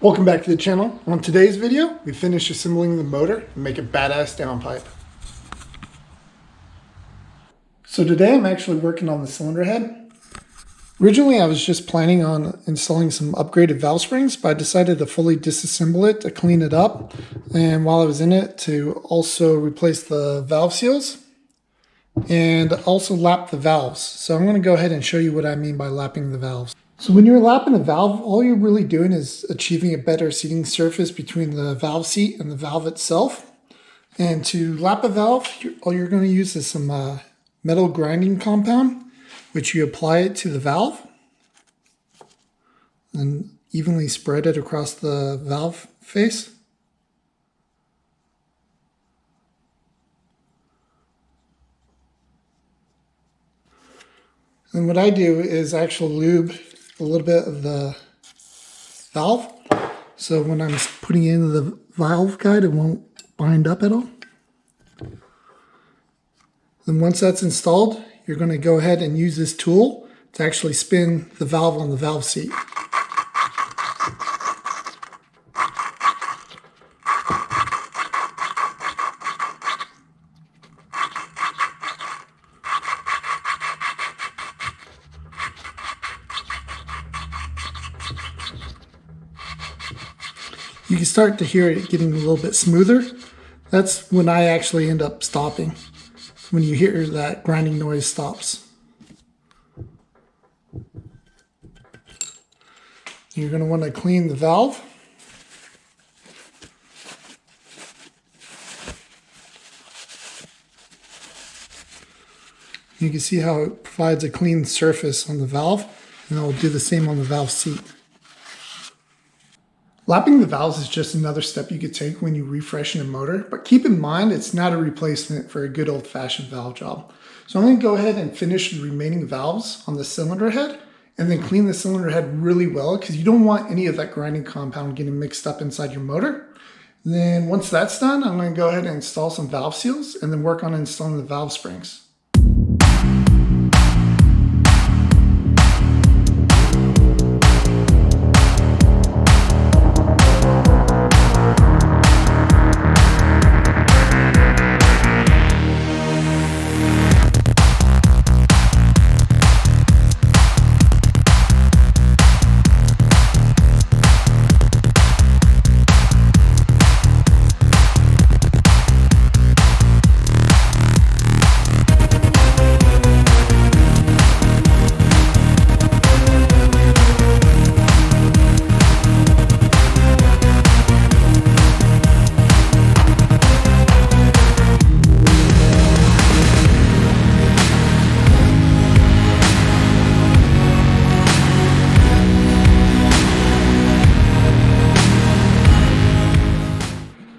Welcome back to the channel. On today's video, we finish assembling the motor and make a badass downpipe. So today I'm actually working on the cylinder head. Originally I was just planning on installing some upgraded valve springs, but I decided to fully disassemble it to clean it up, and while I was in it to also replace the valve seals and also lap the valves. So I'm going to go ahead and show you what I mean by lapping the valves. So when you're lapping a valve, all you're really doing is achieving a better seating surface between the valve seat and the valve itself. And to lap a valve, all you're going to use is some metal grinding compound, which you apply it to the valve and evenly spread it across the valve face. And what I do is actually lube a little bit of the valve, so when I'm putting it into the valve guide, it won't bind up at all. Then once that's installed, you're going to go ahead and use this tool to actually spin the valve on the valve seat. You can start to hear it getting a little bit smoother. That's when I actually end up stopping. When you hear that grinding noise stops. You're going to want to clean the valve. You can see how it provides a clean surface on the valve, and I'll do the same on the valve seat. Lapping the valves is just another step you could take when you refreshen a motor, but keep in mind it's not a replacement for a good old-fashioned valve job. So I'm going to go ahead and finish the remaining valves on the cylinder head and then clean the cylinder head really well, because you don't want any of that grinding compound getting mixed up inside your motor. And then once that's done, I'm going to go ahead and install some valve seals and then work on installing the valve springs.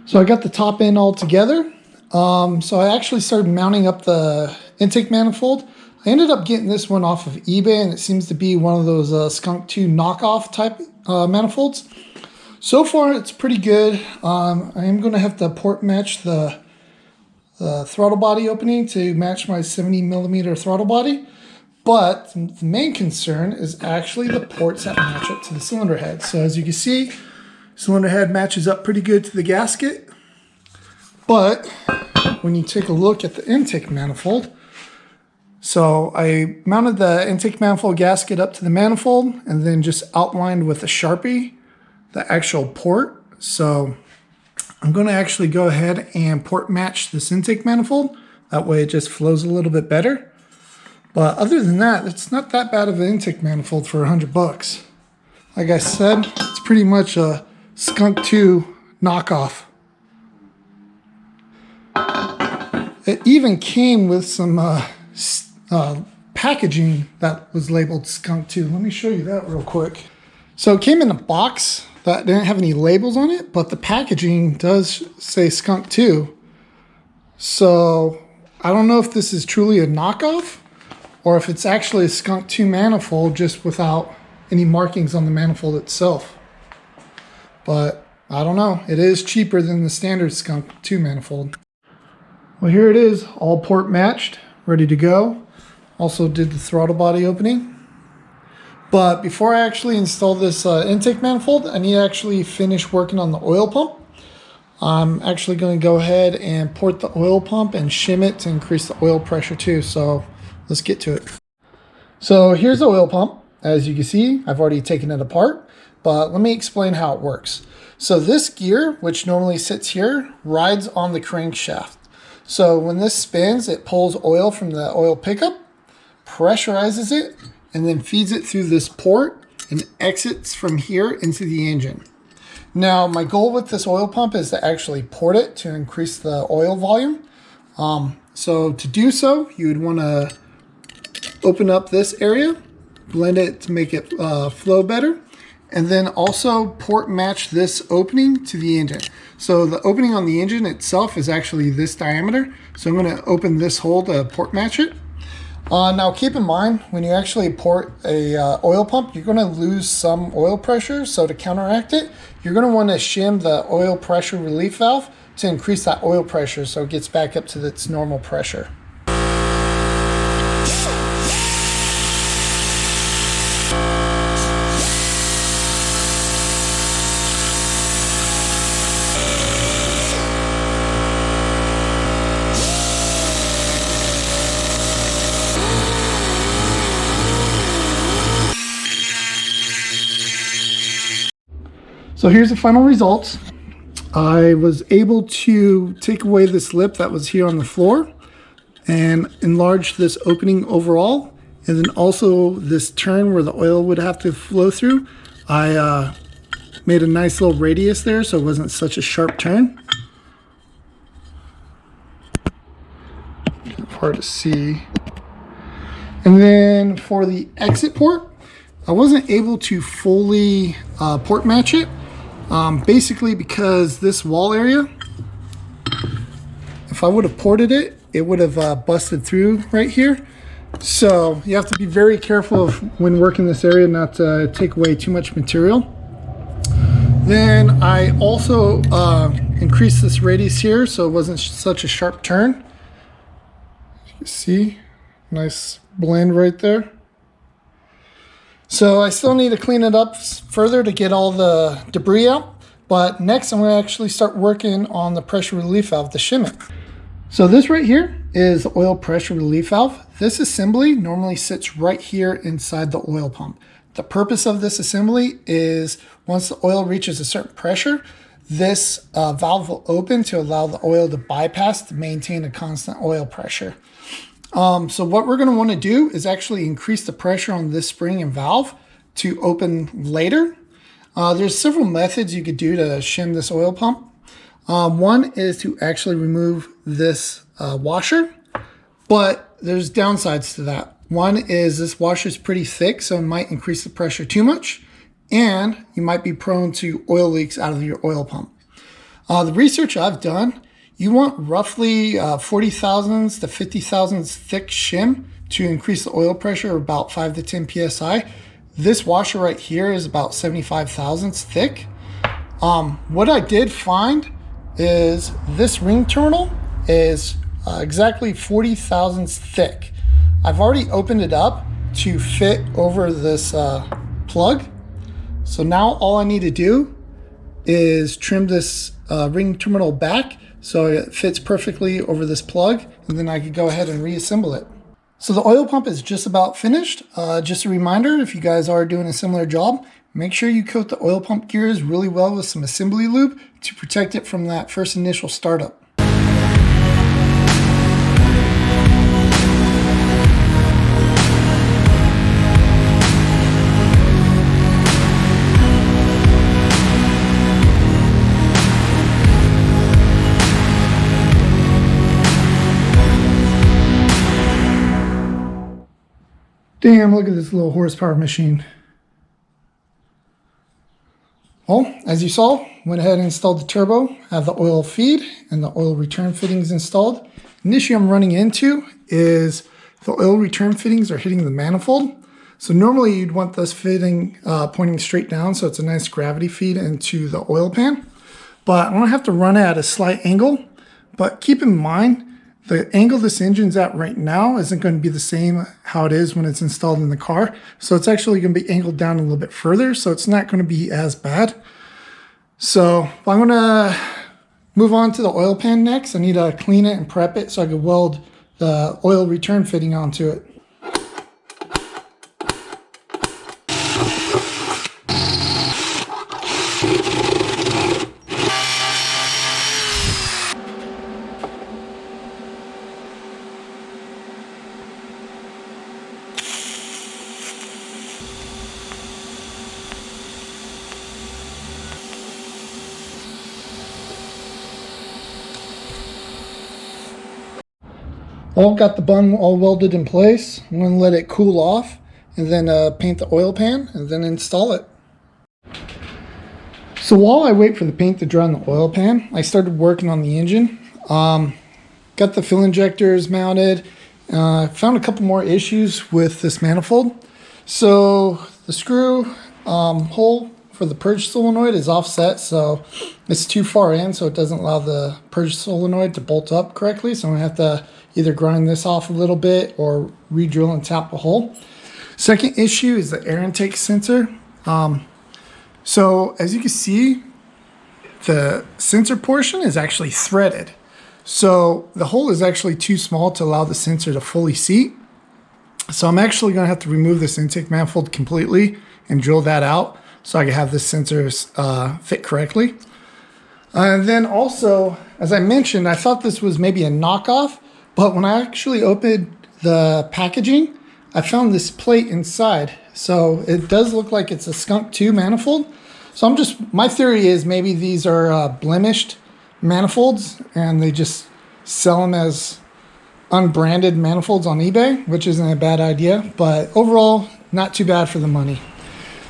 So I got the top end all together. So I actually started mounting up the intake manifold. I ended up getting this one off of eBay, and it seems to be one of those Skunk 2 knockoff type manifolds. So far, it's pretty good. I am going to have to port match the throttle body opening to match my 70mm throttle body. But the main concern is actually the ports that match up to the cylinder head. So as you can see, cylinder head matches up pretty good to the gasket, but when you take a look at the intake manifold, so I mounted the intake manifold gasket up to the manifold and then just outlined with a Sharpie the actual port. So I'm going to actually go ahead and port match this intake manifold. That way it just flows a little bit better. But other than that, it's not that bad of an intake manifold for $100. Like I said, it's pretty much a Skunk 2 knockoff. It even came with some packaging that was labeled Skunk 2. Let me show you that real quick. So it came in a box that didn't have any labels on it, but the packaging does say Skunk 2. So I don't know if this is truly a knockoff or if it's actually a Skunk 2 manifold just without any markings on the manifold itself. But I don't know. It is cheaper than the standard Skunk 2 manifold. Well, here it is, all port matched, ready to go. Also did the throttle body opening. But before I actually install this intake manifold, I need to actually finish working on the oil pump. I'm actually going to go ahead and port the oil pump and shim it to increase the oil pressure too. So let's get to it. So here's the oil pump. As you can see, I've already taken it apart, but let me explain how it works. So this gear, which normally sits here, rides on the crankshaft. So when this spins, it pulls oil from the oil pickup, pressurizes it, and then feeds it through this port and exits from here into the engine. Now, my goal with this oil pump is to actually port it to increase the oil volume. So to do so, you would want to open up this area, blend it to make it flow better, and then also port match this opening to the engine. So the opening on the engine itself is actually this diameter. So I'm going to open this hole to port match it. Now keep in mind, when you actually port a oil pump, you're going to lose some oil pressure. So to counteract it, you're going to want to shim the oil pressure relief valve to increase that oil pressure so it gets back up to its normal pressure. So here's the final results. I was able to take away this lip that was here on the floor and enlarge this opening overall. And then also this turn where the oil would have to flow through. I made a nice little radius there so it wasn't such a sharp turn. Hard to see. And then for the exit port, I wasn't able to fully port match it. Basically because this wall area, if I would have ported it, it would have busted through right here. So you have to be very careful of when working this area not to take away too much material. Then I also increased this radius here so it wasn't such a sharp turn. You can see, nice blend right there. So I still need to clean it up further to get all the debris out. But next I'm going to actually start working on the pressure relief valve, the shimming. So this right here is the oil pressure relief valve. This assembly normally sits right here inside the oil pump. The purpose of this assembly is once the oil reaches a certain pressure, this valve will open to allow the oil to bypass to maintain a constant oil pressure. So what we're going to want to do is actually increase the pressure on this spring and valve to open later. There's several methods you could do to shim this oil pump. One is to actually remove this washer, but there's downsides to that. One is this washer is pretty thick, so it might increase the pressure too much, and you might be prone to oil leaks out of your oil pump. The research I've done, you want roughly 40 thousandths to 50 thousandths thick shim to increase the oil pressure of about 5 to 10 psi. This washer right here is about 75 thousandths thick. What I did find is this ring terminal is exactly 40 thousandths thick. I've already opened it up to fit over this plug. So now all I need to do is trim this ring terminal back so it fits perfectly over this plug, and then I could go ahead and reassemble it. So the oil pump is just about finished. Just a reminder, if you guys are doing a similar job, make sure you coat the oil pump gears really well with some assembly lube to protect it from that first initial startup. Damn, look at this little horsepower machine. Well, as you saw, went ahead and installed the turbo, have the oil feed and the oil return fittings installed. An issue I'm running into is the oil return fittings are hitting the manifold. So normally you'd want this fitting pointing straight down so it's a nice gravity feed into the oil pan. But I'm gonna have to run it at a slight angle. But keep in mind, the angle this engine's at right now isn't going to be the same how it is when it's installed in the car. So it's actually going to be angled down a little bit further, so it's not going to be as bad. So I'm going to move on to the oil pan next. I need to clean it and prep it so I can weld the oil return fitting onto it. All got the bung all welded in place. I'm going to let it cool off and then paint the oil pan and then install it. So while I wait for the paint to dry on the oil pan, I started working on the engine. Got the fuel injectors mounted. Found a couple more issues with this manifold. So the screw hole for the purge solenoid is offset, so it's too far in, so it doesn't allow the purge solenoid to bolt up correctly. So I'm gonna have to either grind this off a little bit or re-drill and tap a hole. Second issue is the air intake sensor. So as you can see, the sensor portion is actually threaded. So the hole is actually too small to allow the sensor to fully seat. So I'm actually going to have to remove this intake manifold completely and drill that out so I can have this sensor fit correctly. And then also, as I mentioned, I thought this was maybe a knockoff, but when I actually opened the packaging, I found this plate inside. So it does look like it's a Skunk 2 manifold. So my theory is maybe these are blemished manifolds and they just sell them as unbranded manifolds on eBay, which isn't a bad idea, but overall, not too bad for the money.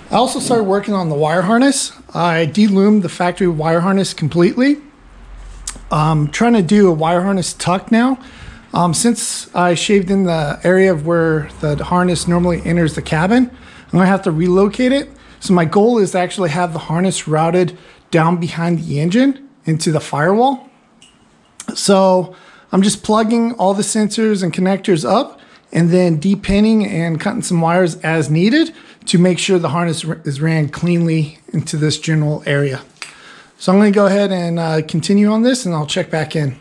I also started working on the wire harness. I de-loomed the factory wire harness completely. I'm trying to do a wire harness tuck now. Since I shaved in the area of where the harness normally enters the cabin, I'm gonna have to relocate it. So my goal is to actually have the harness routed down behind the engine into the firewall. So I'm just plugging all the sensors and connectors up and then de-pinning and cutting some wires as needed to make sure the harness is ran cleanly into this general area. So I'm going to go ahead and continue on this and I'll check back in.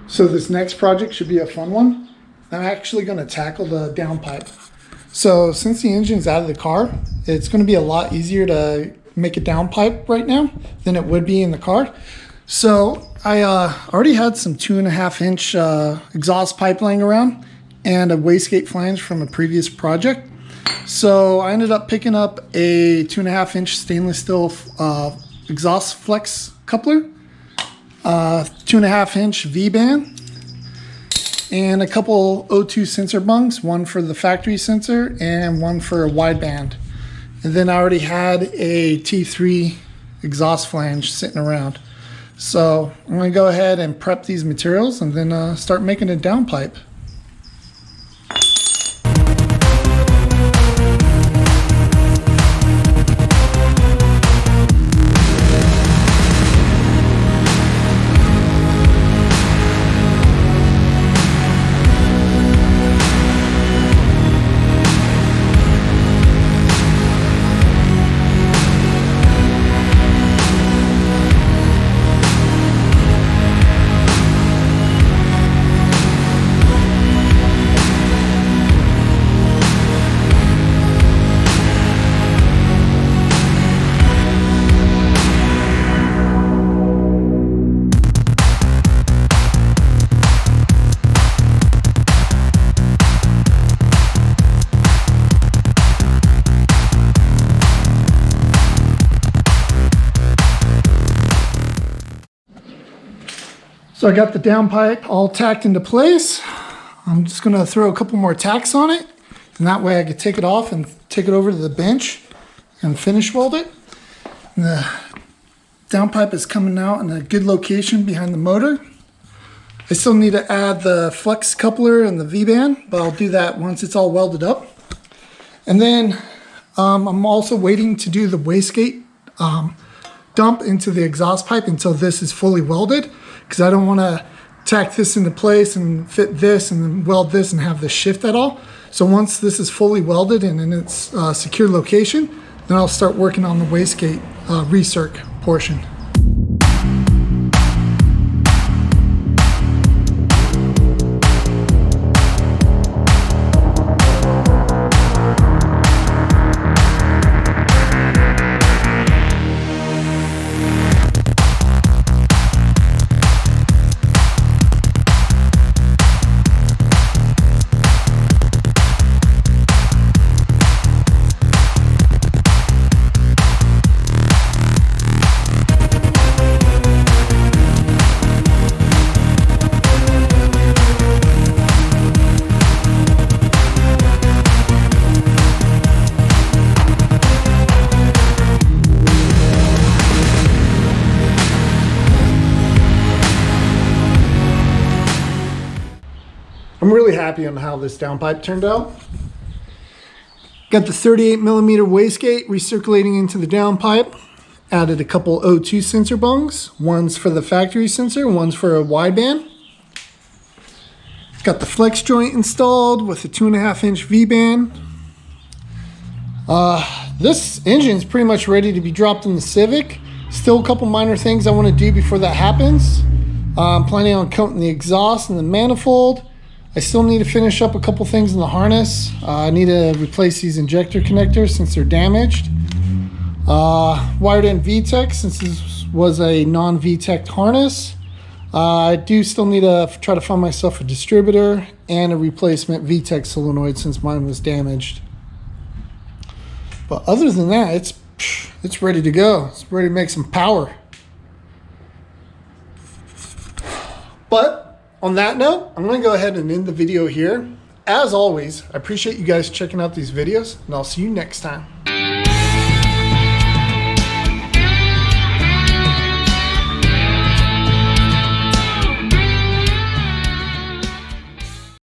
So this next project should be a fun one. I'm actually going to tackle the downpipe. So since the engine's out of the car, it's going to be a lot easier to make a downpipe right now than it would be in the car. So I already had some 2.5 inch exhaust pipe laying around and a wastegate flange from a previous project. So I ended up picking up a 2.5 inch stainless steel exhaust flex coupler, 2.5 inch V-band, and a couple O2 sensor bungs, one for the factory sensor and one for a wideband. And then I already had a T3 exhaust flange sitting around. So I'm going to go ahead and prep these materials and then start making a downpipe. So I got the downpipe all tacked into place. I'm just gonna throw a couple more tacks on it, and that way I can take it off and take it over to the bench and finish weld it. And the downpipe is coming out in a good location behind the motor. I still need to add the flex coupler and the V-band, but I'll do that once it's all welded up. And then I'm also waiting to do the wastegate dump into the exhaust pipe until this is fully welded, because I don't want to tack this into place and fit this and then weld this and have this shift at all. So once this is fully welded and in its secure location, then I'll start working on the wastegate recirc portion. I'm really happy on how this downpipe turned out. Got the 38mm wastegate recirculating into the downpipe. Added a couple O2 sensor bungs. One's for the factory sensor, one's for a wideband. Got the flex joint installed with a 2.5-inch V-band. This engine's pretty much ready to be dropped in the Civic. Still a couple minor things I want to do before that happens. I'm planning on coating the exhaust and the manifold. I still need to finish up a couple things in the harness. I need to replace these injector connectors since they're damaged. Wired in VTEC since this was a non-VTEC harness. I do still need to try to find myself a distributor and a replacement VTEC solenoid since mine was damaged. But other than that, it's ready to go. It's ready to make some power. But on that note, I'm going to go ahead and end the video here. As always, I appreciate you guys checking out these videos, and I'll see you next time.